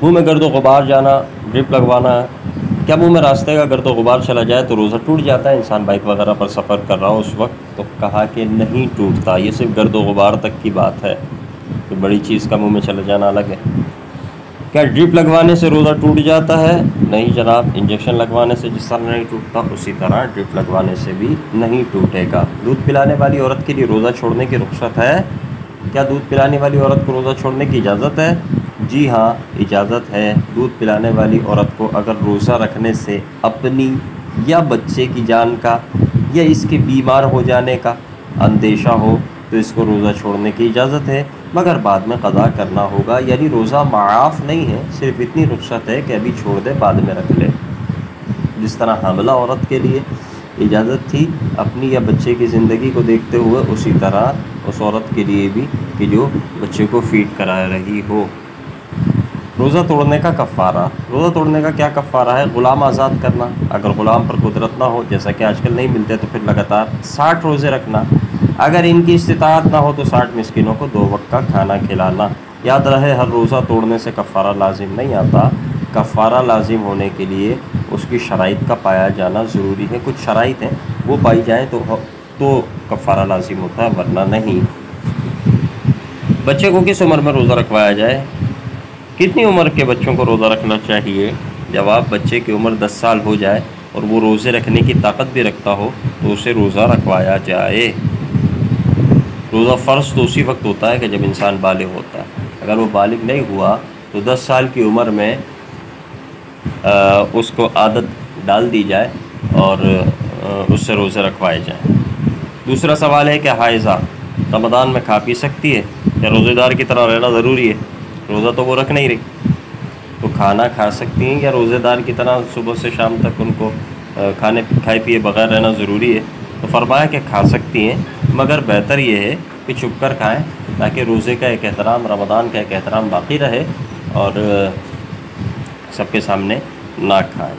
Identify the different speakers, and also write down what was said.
Speaker 1: मुंह में गर्द गुबार जाना, ड्रिप लगवाना। क्या मुंह में रास्ते का गर्द गुबार चला जाए तो रोज़ा टूट जाता है? इंसान बाइक वगैरह पर सफ़र कर रहा हो उस वक्त, तो कहा कि नहीं टूटता। ये सिर्फ गर्द गुबार तक की बात है, तो बड़ी चीज़ का मुंह में चला जाना अलग है। क्या ड्रिप लगवाने से रोज़ा टूट जाता है? नहीं जनाब, इंजेक्शन लगवाने से जिस तरह नहीं टूटता उसी तरह ड्रिप लगवाने से भी नहीं टूटेगा। दूध पिलाने वाली औरत के लिए रोज़ा छोड़ने की रुख्सत है? क्या दूध पिलाने वाली औरत को रोज़ा छोड़ने की इजाज़त है? जी हाँ, इजाज़त है। दूध पिलाने वाली औरत को अगर रोज़ा रखने से अपनी या बच्चे की जान का या इसके बीमार हो जाने का अंदेशा हो तो इसको रोज़ा छोड़ने की इजाज़त है, मगर बाद में क़ज़ा करना होगा। यानी रोज़ा माफ़ नहीं है, सिर्फ इतनी रुख्सत है कि अभी छोड़ दे, बाद में रख ले। जिस तरह हामिला औरत के लिए इजाज़त थी अपनी या बच्चे की ज़िंदगी को देखते हुए, उसी तरह उस औरत के लिए भी कि जो बच्चे को फ़ीड करा रही हो। रोज़ा तोड़ने का कफ़ारा। रोज़ा तोड़ने का क्या कफ़ारा है? ग़ुलाम आज़ाद करना। अगर ग़ुलाम पर कुदरत ना हो, जैसा कि आजकल नहीं मिलते, तो फिर लगातार 60 रोज़े रखना। अगर इनकी इस्तिताअत ना हो तो 60 मिस्किनों को 2 वक्त का खाना खिलाना। याद रहे, हर रोज़ा तोड़ने से कफ़ारा लाजिम नहीं आता। कफ़ारा लाजिम होने के लिए उसकी शराइत का पाया जाना ज़रूरी है। कुछ शराइत हैं, वो पाई जाएँ तो कफ़ारा लाजिम होता है, वरना नहीं। बच्चे को किस उम्र में रोज़ा रखवाया जाए? कितनी उम्र के बच्चों को रोज़ा रखना चाहिए? जवाब, बच्चे की उम्र 10 साल हो जाए और वो रोज़े रखने की ताकत भी रखता हो तो उसे रोज़ा रखवाया जाए। रोज़ा फ़र्ज़ तो उसी वक्त होता है कि जब इंसान बालिग होता है। अगर वो बालिग नहीं हुआ तो 10 साल की उम्र में उसको आदत डाल दी जाए और उससे रोज़े रखवाए जाएँ। दूसरा सवाल है कि हाइज़ा रमज़ान में खा पी सकती है या रोज़ेदार की तरह रहना ज़रूरी है? रोज़ा तो वो रख नहीं रही, तो खाना खा सकती हैं या रोज़ेदार की तरह सुबह से शाम तक उनको खाए पिए बगैर रहना ज़रूरी है? तो फरमाया कि खा सकती हैं, मगर बेहतर ये है कि छुप कर खाएँ, ताकि रोज़े का एक एहतराम, रमज़ान का एक एहतराम बाक़ी रहे और सबके सामने ना खाएँ।